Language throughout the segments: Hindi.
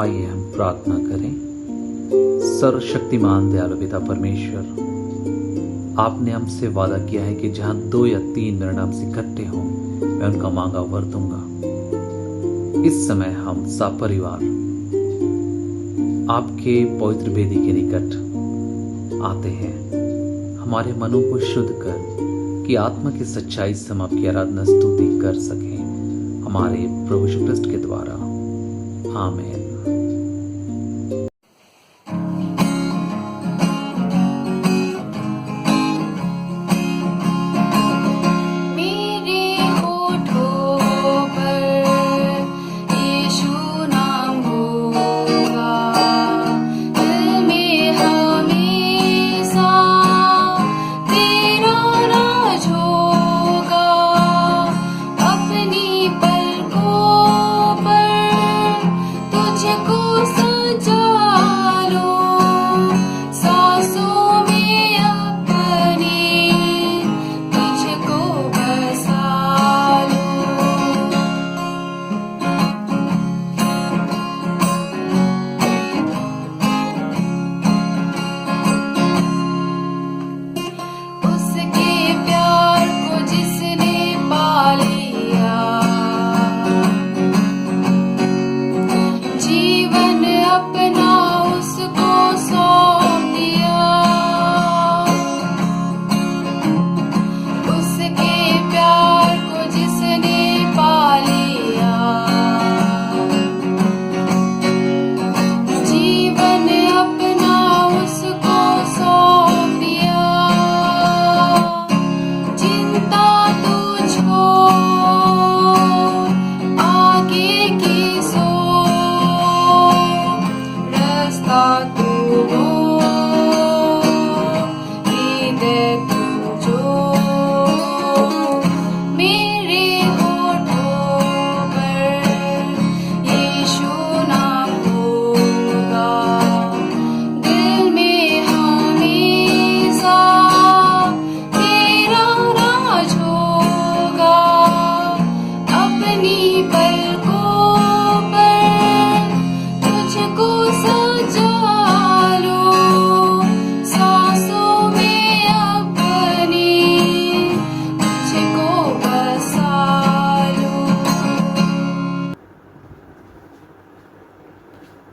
आइए हम प्रार्थना करें। सर्वशक्तिमान दयालु पिता परमेश्वर, आपने हमसे वादा किया है कि जहां 2 या 3 मेरे नाम से इकट्ठे हों, मैं उनका मांगा वर दूंगा। इस समय हम सपरिवार आपके पवित्र वेदी के निकट आते हैं, हमारे मनों को शुद्ध कर कि आत्मा की सच्चाई से हम आपकी आराधना स्तुति कर सकें, हमारे प्रभु यीशु ख्रिस्ट के द्वारा। आमीन।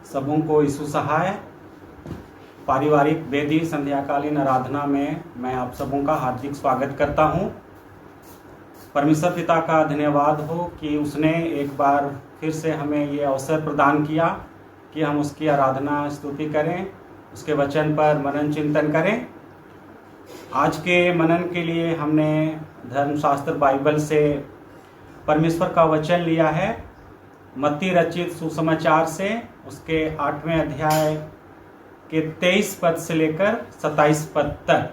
सबों को यीशु सहाय पारिवारिक वेदी संध्याकालीन आराधना में मैं आप सबों का हार्दिक स्वागत करता हूं। परमेश्वर पिता का धन्यवाद हो कि उसने एक बार फिर से हमें ये अवसर प्रदान किया कि हम उसकी आराधना स्तुति करें, उसके वचन पर मनन चिंतन करें। आज के मनन के लिए हमने धर्मशास्त्र बाइबल से परमेश्वर का वचन लिया है, मत्ती रचित सुसमाचार से उसके 8वें अध्याय के 23 पद से लेकर 27 पद तक।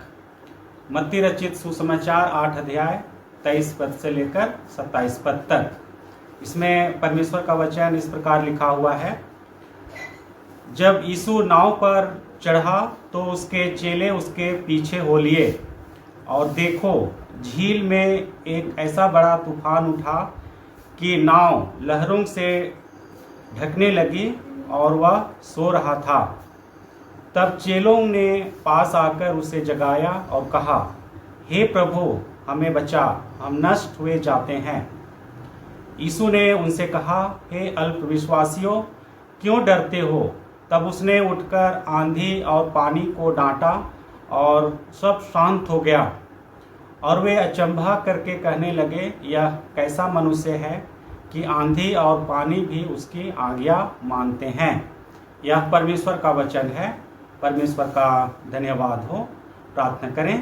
मत्ती रचित सुसमाचार 8 अध्याय 23 पद से लेकर 27 पद तक। इसमें परमेश्वर का वचन इस प्रकार लिखा हुआ है। जब यीशु नाव पर चढ़ा तो उसके चेले उसके पीछे हो लिए, और देखो झील में एक ऐसा बड़ा तूफान उठा कि नाव लहरों से ढकने लगी और वह सो रहा था। तब चेलों ने पास आकर उसे जगाया और कहा, हे प्रभु हमें बचा, हम नष्ट हुए जाते हैं। यीशु ने उनसे कहा, हे अल्पविश्वासियों, क्यों डरते हो? तब उसने उठकर आंधी और पानी को डांटा और सब शांत हो गया। और वे अचंभा करके कहने लगे, यह कैसा मनुष्य है कि आंधी और पानी भी उसकी आज्ञा मानते हैं। यह परमेश्वर का वचन है। परमेश्वर का धन्यवाद हो। प्रार्थना करें।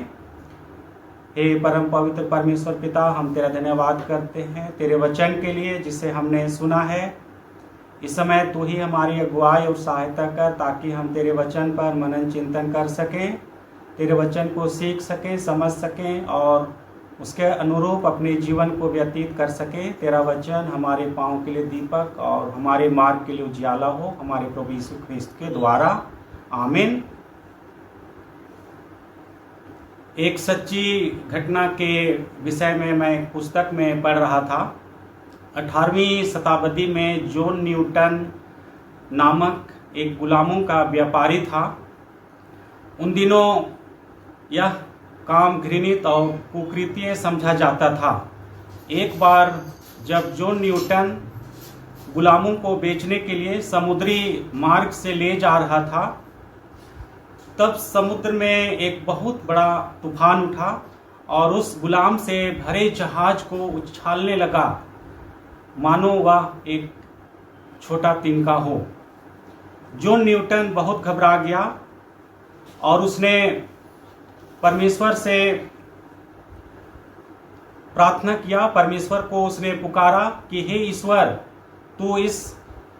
हे परम पवित्र परमेश्वर पिता, हम तेरा धन्यवाद करते हैं तेरे वचन के लिए जिसे हमने सुना है। इस समय तू ही हमारी अगुवाई और सहायता कर, ताकि हम तेरे वचन पर मनन चिंतन कर सकें, तेरे वचन को सीख सकें, समझ सकें और उसके अनुरूप अपने जीवन को व्यतीत कर सके। तेरा वचन हमारे पाँव के लिए दीपक और हमारे मार्ग के लिए उजियाला हो, हमारे प्रभु यीशु ख्रिस्त के द्वारा। आमीन। एक सच्ची घटना के विषय में मैं एक पुस्तक में पढ़ रहा था। 18वीं शताब्दी में जॉन न्यूटन नामक एक गुलामों का व्यापारी था। उन दिनों यह काम घृणित और कुकृत्य समझा जाता था। एक बार जब जॉन न्यूटन गुलामों को बेचने के लिए समुद्री मार्ग से ले जा रहा था, तब समुद्र में एक बहुत बड़ा तूफान उठा और उस गुलाम से भरे जहाज को उछालने लगा, मानो वह एक छोटा तिनका हो। जॉन न्यूटन बहुत घबरा गया और उसने परमेश्वर से प्रार्थना किया। परमेश्वर को उसने पुकारा कि हे ईश्वर, तू इस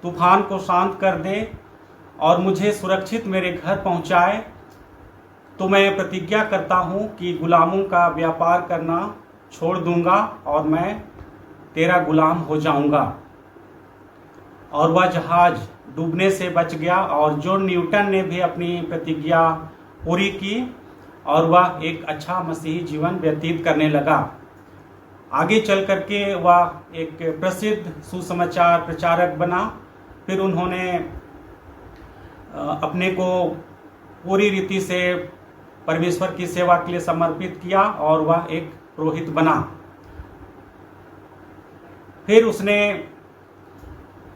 तूफान को शांत कर दे और मुझे सुरक्षित मेरे घर पहुंचाए, तो मैं प्रतिज्ञा करता हूं कि गुलामों का व्यापार करना छोड़ दूंगा और मैं तेरा गुलाम हो जाऊंगा। और वह जहाज डूबने से बच गया और जॉन न्यूटन ने भी अपनी प्रतिज्ञा पूरी की और वह एक अच्छा मसीही जीवन व्यतीत करने लगा। आगे चल करके वह एक प्रसिद्ध सुसमाचार प्रचारक बना। फिर उन्होंने अपने को पूरी रीति से परमेश्वर की सेवा के लिए समर्पित किया और वह एक पुरोहित बना। फिर उसने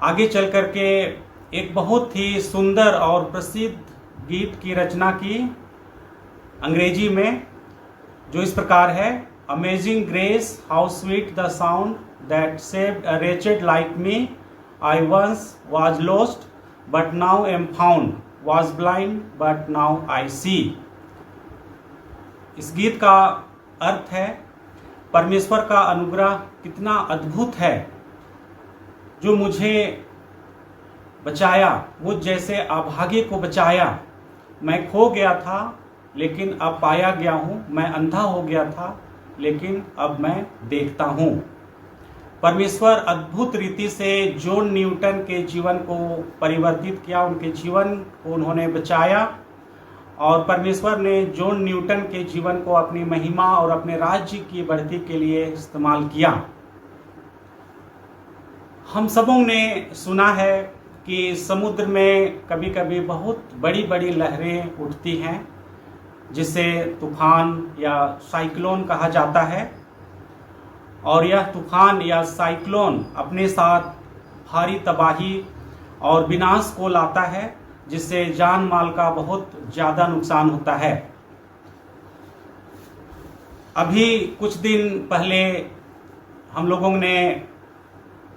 आगे चल करके एक बहुत ही सुंदर और प्रसिद्ध गीत की रचना की अंग्रेजी में, जो इस प्रकार है: Amazing grace, how sweet the sound that saved a wretched like me. I once was lost, but now am found. Was blind, but now I see. इस गीत का अर्थ है, परमेश्वर का अनुग्रह कितना अद्भुत है जो मुझे बचाया, मुझ जैसे अभागे को बचाया। मैं खो गया था लेकिन अब पाया गया हूँ, मैं अंधा हो गया था लेकिन अब मैं देखता हूँ। परमेश्वर अद्भुत रीति से जॉन न्यूटन के जीवन को परिवर्तित किया, उनके जीवन को उन्होंने बचाया और परमेश्वर ने जॉन न्यूटन के जीवन को अपनी महिमा और अपने राज्य की बढ़ती के लिए इस्तेमाल किया। हम सबों ने सुना है कि समुद्र में कभी कभी बहुत बड़ी बड़ी लहरें उठती हैं, जिसे तूफान या साइक्लोन कहा जाता है। और यह तूफान या साइक्लोन अपने साथ भारी तबाही और विनाश को लाता है, जिससे जान माल का बहुत ज़्यादा नुकसान होता है। अभी कुछ दिन पहले हम लोगों ने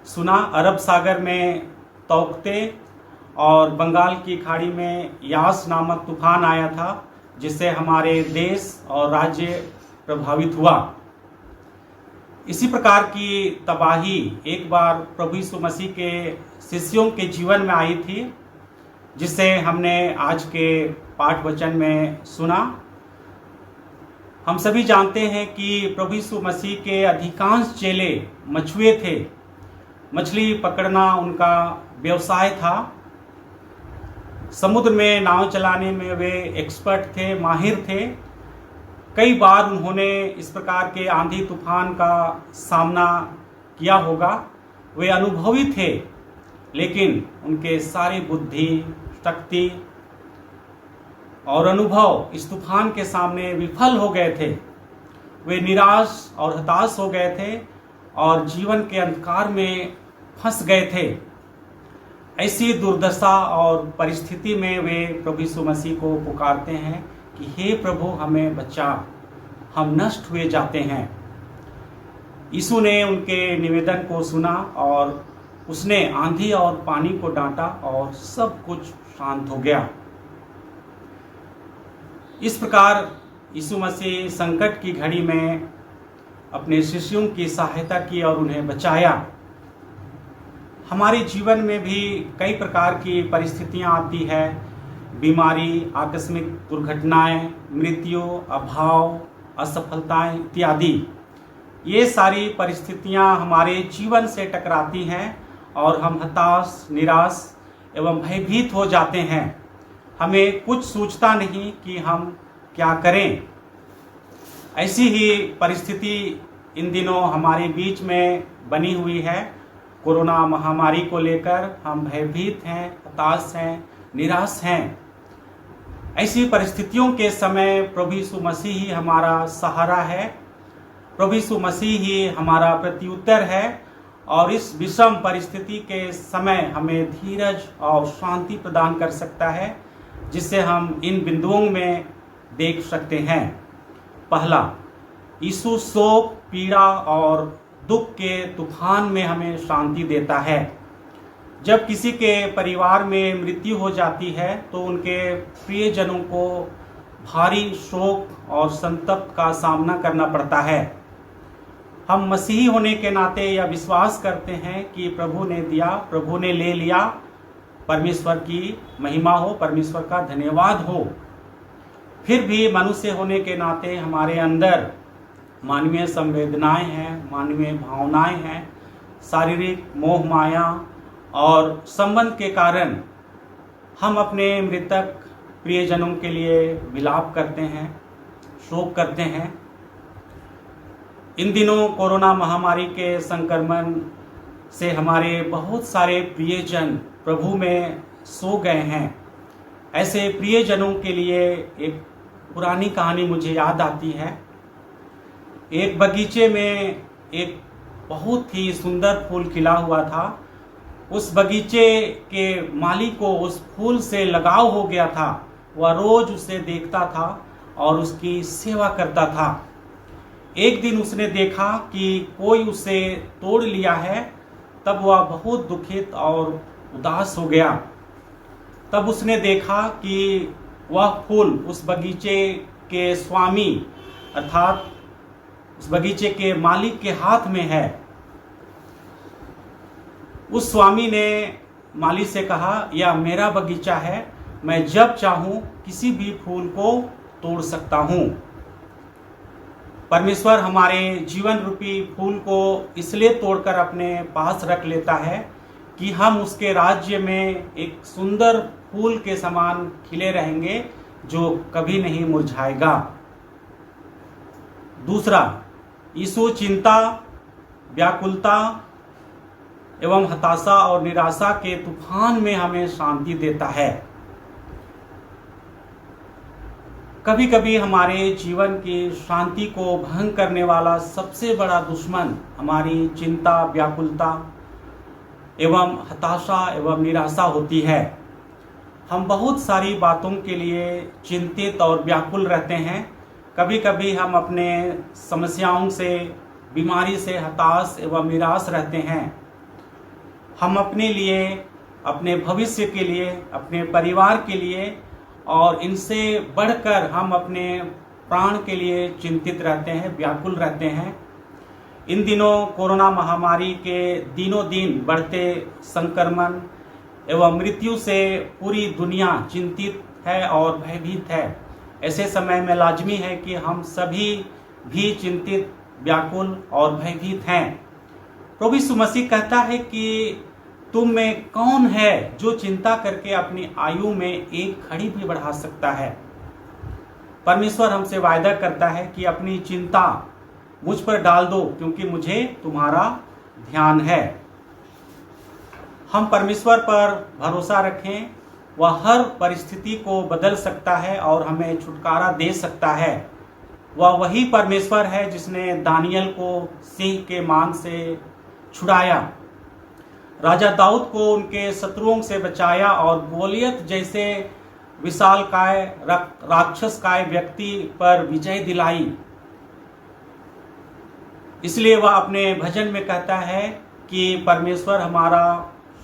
सुना, अरब सागर में तौकते और बंगाल की खाड़ी में यास नामक तूफान आया था, जिससे हमारे देश और राज्य प्रभावित हुआ। इसी प्रकार की तबाही एक बार प्रभु यीशु मसीह के शिष्यों के जीवन में आई थी, जिसे हमने आज के पाठ वचन में सुना। हम सभी जानते हैं कि प्रभु यीशु मसीह के अधिकांश चेले मछुए थे। मछली पकड़ना उनका व्यवसाय था। समुद्र में नाव चलाने में वे एक्सपर्ट थे, माहिर थे। कई बार उन्होंने इस प्रकार के आंधी तूफान का सामना किया होगा। वे अनुभवी थे, लेकिन उनके सारी बुद्धि, शक्ति और अनुभव इस तूफान के सामने विफल हो गए थे। वे निराश और हताश हो गए थे और जीवन के अंधकार में फंस गए थे। ऐसी दुर्दशा और परिस्थिति में वे प्रभु यीशु मसीह को पुकारते हैं कि हे प्रभु, हमें बचा, हम नष्ट हुए जाते हैं। यीशु ने उनके निवेदन को सुना और उसने आंधी और पानी को डांटा और सब कुछ शांत हो गया। इस प्रकार यीशु मसीह संकट की घड़ी में अपने शिष्यों की सहायता की और उन्हें बचाया। हमारे जीवन में भी कई प्रकार की परिस्थितियां आती है, बीमारी, आकस्मिक दुर्घटनाएं, मृत्यु, अभाव, असफलताएं इत्यादि। ये सारी परिस्थितियां हमारे जीवन से टकराती हैं और हम हताश, निराश एवं भयभीत हो जाते हैं। हमें कुछ सूझता नहीं कि हम क्या करें। ऐसी ही परिस्थिति इन दिनों हमारे बीच में बनी हुई है। कोरोना महामारी को लेकर हम भयभीत हैं, हताश हैं, निराश हैं। ऐसी परिस्थितियों के समय प्रभु यीशु मसीह ही हमारा सहारा है, प्रभु यीशु मसीह ही हमारा प्रत्युत्तर है और इस विषम परिस्थिति के समय हमें धीरज और शांति प्रदान कर सकता है, जिससे हम इन बिंदुओं में देख सकते हैं। पहला, यीशु शोक, पीड़ा और दुख के तूफान में हमें शांति देता है। जब किसी के परिवार में मृत्यु हो जाती है तो उनके प्रियजनों को भारी शोक और संतप्त का सामना करना पड़ता है। हम मसीही होने के नाते यह विश्वास करते हैं कि प्रभु ने दिया, प्रभु ने ले लिया, परमेश्वर की महिमा हो, परमेश्वर का धन्यवाद हो। फिर भी मनुष्य होने के नाते हमारे अंदर मानवीय संवेदनाएं हैं, मानवीय भावनाएं हैं, शारीरिक मोह माया और संबंध के कारण हम अपने मृतक प्रियजनों के लिए विलाप करते हैं, शोक करते हैं। इन दिनों कोरोना महामारी के संक्रमण से हमारे बहुत सारे प्रियजन प्रभु में सो गए हैं। ऐसे प्रियजनों के लिए एक पुरानी कहानी मुझे याद आती है। एक बगीचे में एक बहुत ही सुंदर फूल खिला हुआ था। उस बगीचे के मालिक को उस फूल से लगाव हो गया था। वह रोज उसे देखता था और उसकी सेवा करता था। एक दिन उसने देखा कि कोई उसे तोड़ लिया है, तब वह बहुत दुखित और उदास हो गया। तब उसने देखा कि वह फूल उस बगीचे के स्वामी अर्थात उस बगीचे के मालिक के हाथ में है। उस स्वामी ने माली से कहा, यह मेरा बगीचा है, मैं जब चाहूं किसी भी फूल को तोड़ सकता हूं। परमेश्वर हमारे जीवन रूपी फूल को इसलिए तोड़कर अपने पास रख लेता है कि हम उसके राज्य में एक सुंदर फूल के समान खिले रहेंगे जो कभी नहीं मुरझाएगा। दूसरा, यीशु चिंता, व्याकुलता एवं हताशा और निराशा के तूफान में हमें शांति देता है। कभी कभी हमारे जीवन की शांति को भंग करने वाला सबसे बड़ा दुश्मन हमारी चिंता, व्याकुलता एवं हताशा एवं निराशा होती है। हम बहुत सारी बातों के लिए चिंतित और व्याकुल रहते हैं। कभी कभी हम अपने समस्याओं से, बीमारी से हताश एवं निराश रहते हैं। हम अपने लिए, अपने भविष्य के लिए, अपने परिवार के लिए और इनसे बढ़कर हम अपने प्राण के लिए चिंतित रहते हैं, व्याकुल रहते हैं। इन दिनों कोरोना महामारी के दिनों दिन बढ़ते संक्रमण एवं मृत्यु से पूरी दुनिया चिंतित है और भयभीत है। ऐसे समय में लाजमी है कि हम सभी भी चिंतित, व्याकुल और भयभीत हैं। प्रभु यीशु मसीह कहता है कि तुम में कौन है जो चिंता करके अपनी आयु में एक घड़ी भी बढ़ा सकता है। परमेश्वर हमसे वायदा करता है कि अपनी चिंता मुझ पर डाल दो क्योंकि मुझे तुम्हारा ध्यान है। हम परमेश्वर पर भरोसा रखें, वह हर परिस्थिति को बदल सकता है और हमें छुटकारा दे सकता है। वह वही परमेश्वर है जिसने दानियल को सिंह के मांग से छुड़ाया, राजा दाऊद को उनके शत्रुओं से बचाया और गोलियत जैसे विशालकाय राक्षसकाय व्यक्ति पर विजय दिलाई। इसलिए वह अपने भजन में कहता है कि परमेश्वर हमारा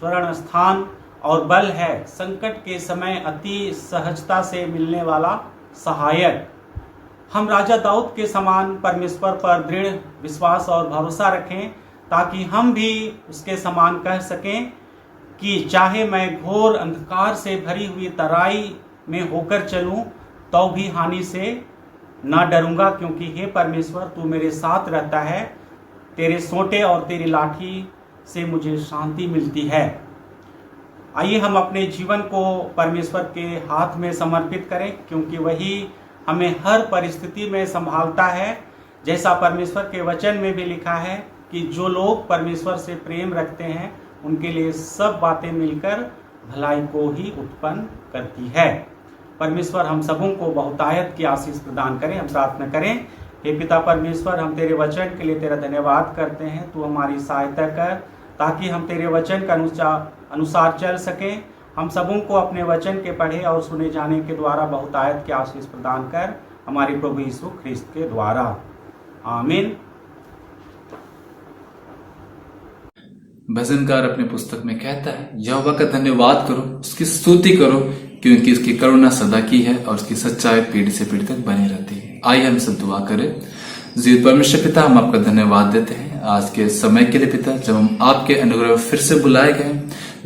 शरण स्थान और बल है, संकट के समय अति सहजता से मिलने वाला सहायक। हम राजा दाऊद के समान परमेश्वर पर दृढ़ विश्वास और भरोसा रखें ताकि हम भी उसके समान कह सकें कि चाहे मैं घोर अंधकार से भरी हुई तराई में होकर चलूं तो भी हानि से ना डरूंगा, क्योंकि हे परमेश्वर तू मेरे साथ रहता है। तेरे सोंटे और तेरी लाठी से मुझे शांति मिलती है। आइए हम अपने जीवन को परमेश्वर के हाथ में समर्पित करें, क्योंकि वही हमें हर परिस्थिति में संभालता है। जैसा परमेश्वर के वचन में भी लिखा है कि जो लोग परमेश्वर से प्रेम रखते हैं उनके लिए सब बातें मिलकर भलाई को ही उत्पन्न करती है। परमेश्वर हम सबों को बहुतायत की आशीष प्रदान करें। हम प्रार्थना करें। हे पिता परमेश्वर, हम तेरे वचन के लिए तेरा धन्यवाद करते हैं। तू हमारी सहायता कर ताकि हम तेरे वचन के अनुसार चल सकें। हम सबों को अपने वचन के पढ़े और सुने जाने के द्वारा बहुतायत की आशीष प्रदान कर, हमारे प्रभु यीशु ख्रिस्त के द्वारा, आमीन। भजनकार अपने पुस्तक में कहता है, यहोवा का धन्यवाद करो, उसकी स्तुति करो, क्योंकि उसकी करुणा सदा की है और उसकी सच्चाई पीढ़ी से पीढ़ी तक बनी रहती है। आइए हम सब दुआ करें। जीवित परमेश्वर पिता, हम आपका धन्यवाद देते हैं आज के समय के लिए पिता, जब हम आपके अनुग्रह में फिर से बुलाए गए।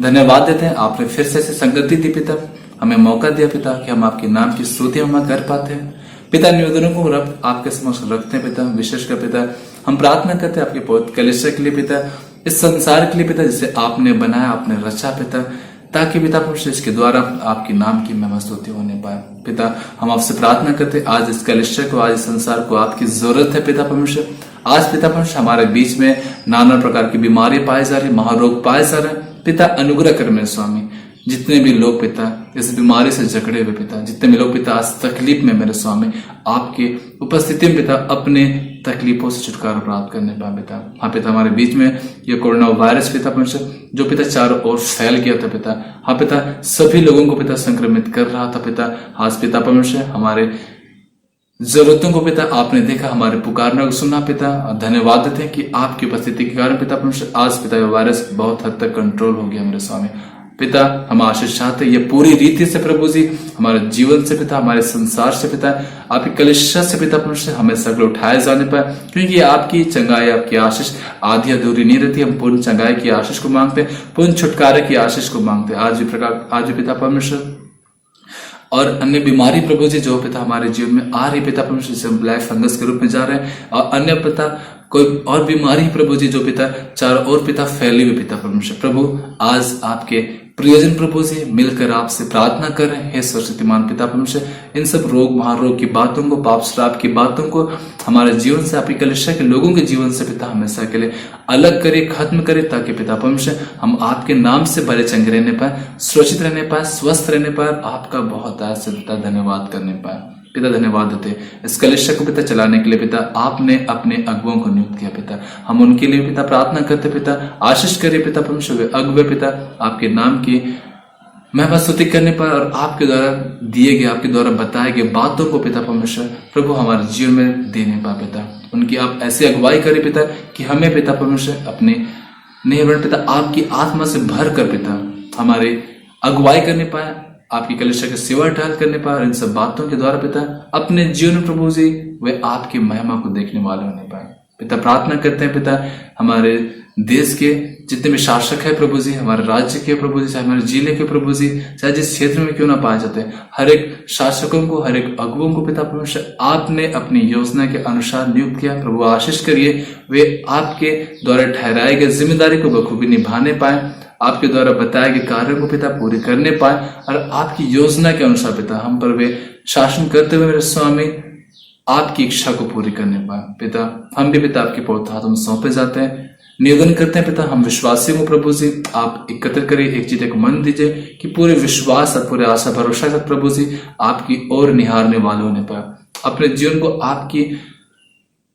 धन्यवाद देते हैं, आपने फिर से संगति दी पिता, हमें मौका दिया पिता कि हम आपके नाम की स्तुति हम कर पाते हैं पिता। निवेदनों को रब आपके समक्ष रखते हैं पिता। विशेषकर पिता हम प्रार्थना करते हैं आपके पवित्र कलीसिया के लिए पिता, इस संसार के लिए पिता जिसे आपने बनाया, आपने रचा पिता, ताकि पिता परमेश्वर इसके द्वारा आपके नाम की महिमा स्तुति होने पाए पिता। हम आपसे प्रार्थना करते आज इस कलीसिया को, आज इस संसार को आपकी जरूरत है पिता परमेश्वर। आज पिता परमेश्वर हमारे बीच में नाना प्रकार की बीमारी पाई जा रही, महारोग पाए जा रहे पिता, अनुग्रह कर मेरे स्वामी। जितने भी लोग पिता इस बीमारी से जकड़े हुए पिता, जितने भी लोग पिता आज तकलीफ में मेरे स्वामी, आपके उपस्थिति में पिता अपने तकलीफों से छुटकारा प्राप्त करने पाए पिता। हाँ पिता, हमारे बीच में ये कोरोना वायरस पिता परमेश्वर जो पिता चारों ओर फैल गया था पिता, हाँ पिता सभी लोगों को पिता संक्रमित कर रहा था पिता। आज पिता परमेश्वर हमारे जरूरतों को पिता आपने देखा, हमारे पुकारने को सुना पिता, और धन्यवाद देते हैं कि आपकी उपस्थिति के कारण पिता परमेश्वर आज पिता ये वायरस बहुत हद तक कंट्रोल हो गया मेरे स्वामी पिता। हम आशीष चाहते ये पूरी रीति से प्रभु जी हमारे जीवन से पिता, हमारे संसार से पिता, आपकी कलीसिया से पिता परमेश्वर हमें सगल उठाए जाने पाए, क्योंकि आपकी चंगाई, आपकी आशीष आधी अधूरी नहीं रहती। हम पूर्ण चंगाई की आशीष को मांगते, पूर्ण छुटकारे की आशीष को मांगते आज भी पिता परमेश्वर। और अन्य बीमारी प्रभु जी जो पिता हमारे जीवन में आ रही पिता परमेश्वर, जिसे हम ब्लैक फंगस के रूप में जा रहे हैं, और अन्य पिता कोई और बीमारी प्रभु जी जो पिता चारों ओर पिता फैली हुई पिता परमेश्वर प्रभु, आज आपके प्रियजन प्रभु जी मिलकर आपसे प्रार्थना कर रहे हैं। हे सर्वशक्तिमान पिता परमेश्वर, इन सब रोग महारोग की बातों को, पाप श्राप की बातों को हमारे जीवन से, आपकी कलीसिया के लोगों के जीवन से पिता हमेशा के लिए अलग करे, खत्म करे, ताकि पिता परमेश्वर हम आपके नाम से भले चंगे रहने पाए, सुरक्षित रहने पाए, स्वस्थ रहने पाए, आपका बहुत से पिता धन्यवाद करने पाए पिता। धन्यवाद देते इस कलीसिया को पिता चलाने के लिए पिता, आपने अपने अगुओं को नियुक्त किया पिता। हम उनके लिए पिता प्रार्थना करते पिता, आशीष करिए पिता परमेश्वर वे अगुए पिता आपके नाम की महिमा स्तुति करने पर और आपके द्वारा दिए गए, आपके द्वारा बताए गए बातों को पिता परमेश्वर प्रभु हमारे जीवन में देने पाए पिता। उनकी आप ऐसी अगुवाई करें पिता कि हमें पिता परमेश्वर अपने नियमन पिता आपकी आत्मा से भर कर पिता हमारे अगुवाई करने पाए, आपकी कलीसिया की सेवा टहल करने पाए, इन सब बातों के द्वारा पिता अपने जीवन में प्रभु जी वे आपकी महिमा को देखने वाले होने पाए पिता। प्रार्थना करते हैं पिता हमारे देश के जितने भी शासक है प्रभु जी, हमारे राज्य के प्रभु जी, चाहे हमारे जिले के प्रभु जी, चाहे जिस क्षेत्र में क्यों ना पाए जाते हैं, हर एक शासकों को, हर एक अगुओं को पिता परमेश्वर आपने अपनी योजना के अनुसार नियुक्त किया प्रभु। आशीष करिए वे आपके द्वारा ठहराए गए जिम्मेदारी को बखूबी निभाने पाए, आपके द्वारा बताए गए कार्यों को पिता पूरे करने पाए, और आपकी योजना के अनुसार पिता हम पर वे शासन करते हुए मेरे स्वामी आपकी इच्छा को पूरी करने पाए पिता। हम भी पिता आपके पवित्र हाथों में सौंपे जाते हैं, निवेदन करते हैं पिता हम विश्वासियों को प्रभु जी आप एकत्र करिए, एक चीज को मन दीजिए कि पूरे विश्वास और पूरे आशा भरोसा के साथ प्रभु जी आपकी ओर निहारने वाले होने पाए, अपने जीवन को आपकी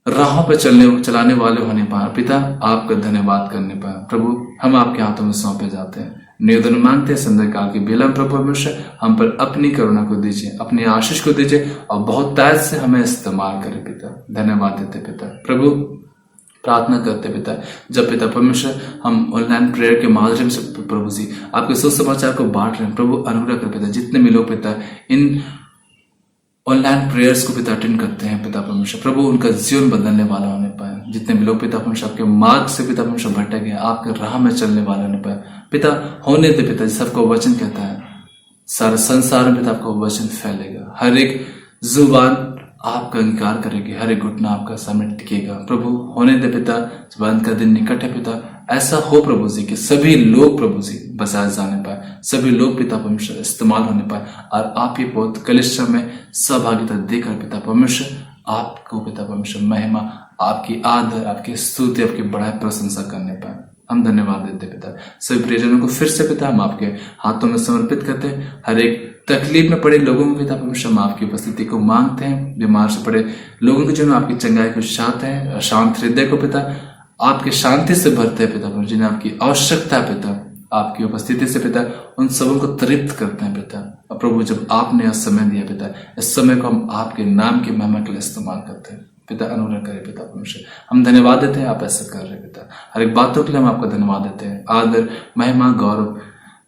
राहों पर चलाने वाले होने पाए पिता। आपका धन्यवाद करने पाए प्रभु, हम आपके हाथों में सौंपे जाते हैं, निवेदन मांगते हैं संध्या काल की बेला प्रभु परमेश्वर हम पर अपनी करुणा को दीजिए, अपनी आशीष को दीजिए, और बहुत ताज से हमें इस्तेमाल करें पिता। धन्यवाद देते पिता प्रभु। प्रार्थना करते पिता जब पिता परमेश्वर हम ऑनलाइन प्रेयर के माध्यम से प्रभु जी आपके सुसमाचार को बांट रहे हैं प्रभु, अनुग्रह कर पिता जितने भी लोग पिता इन ऑनलाइन प्रेयर्स को पिता अटेंड करते हैं पिता परमेश्वर प्रभु, उनका जीवन बदलने वाला होने पाए। जितने भी लोग पिता परमेश्वर आपके मार्ग से पिता परमेश्वर भटक गए, आपके राह में चलने वाले होने पाए पिता, होने दे पिता। सबका वचन कहता है सारे संसार में पिता आपका वचन फैलेगा, हर एक जुबान आपका अंगीकार करेगी, हर एक घुटना आपका सामने टिकेगा प्रभु। होने दे पिता, जुबान का दिन निकट है पिता, ऐसा हो प्रभु जी कि सभी लोग प्रभु जी बचाए जाने पाए, सभी लोग पिता परमेश्वर इस्तेमाल होने पाए, और आप ही बहुत कलीसिया में सहभागिता देकर पिता परमेश्वर आपको पिता परमेश्वर महिमा, आपकी आदर, आपकी स्तुति, आपकी बड़ाई प्रशंसा करने पाए हम धन्यवाद देते हैं पिता। सभी प्रियजनों को फिर से पिता हम आपके हाथों में समर्पित करते हैं। हर एक तकलीफ में पड़े लोगों में पिता परमेश्वर हम आपकी उपस्थिति को मांगते हैं। बीमार से पड़े लोगों के जिन्हें आपकी चंगाई को चाहते हैं, अशांत हृदय को पिता आपके शांति से भरते हैं पिता, जिन्हें आपकी आवश्यकता है पिता, आपकी उपस्थिति से पिता उन सबों को तृप्त करते हैं पिता। और प्रभु जब आपने यह समय दिया पिता, इस समय को हम आपके नाम की महिमा के लिए इस्तेमाल करते हैं पिता। अनुग्रह करें पिता परमेश्वर, हम धन्यवाद देते हैं आप ऐसा कर रहे हैं पिता। हर एक बातों के लिए हम आपका धन्यवाद देते हैं। आदर महिमा गौरव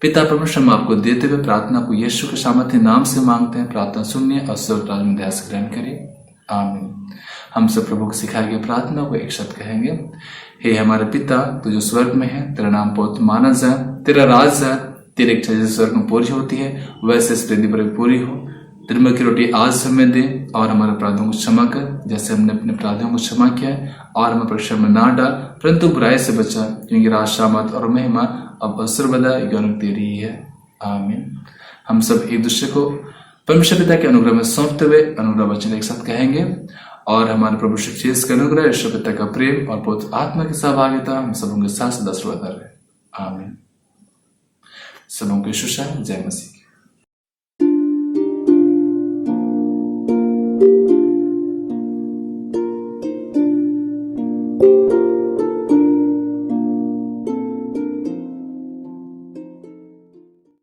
पिता परमेश्वर हम आपको देते हुए प्रार्थना को यीशु के सामर्थ्य नाम से मांगते हैं। प्रार्थना सुनिए और स्वर्ग राज्य में दया से ग्रहण करिए, आमीन। हम सब प्रभु को सिखाए गए प्रार्थना को एक शब्द कहेंगे। हे हमारे पिता तू जो स्वर्ग में है, तेरा नाम बहुत माना जाए, तेरा राज जाए, तेरी इच्छा जैसे स्वर्ग में पूरी होती है वैसे इस पृथ्वी पर पूरी हो। दिन की रोटी आज हमें दे और हमारे अपराधों को क्षमा कर जैसे हमने अपने अपराधियों को क्षमा किया है, और हमें परीक्षा में ना डाल परंतु बुराई से बचा, क्योंकि राज शामत और महिमा अब असुरबदा यौनक तेरी ही है, आमीन। हम सब एक दूसरे को परमेश्वर पिता के अनुग्रह में सौंपते हुए अनुग्रह वचन एक साथ कहेंगे। और हमारे प्रभु श्री यीशु का अनुग्रह, ईश्वर पिता का प्रेम और पवित्र आत्मा की सहभागिता हम सबों के साथ सदा सर्वदा रहे, आमीन। सबों को यीशु शाह, जय मसीह।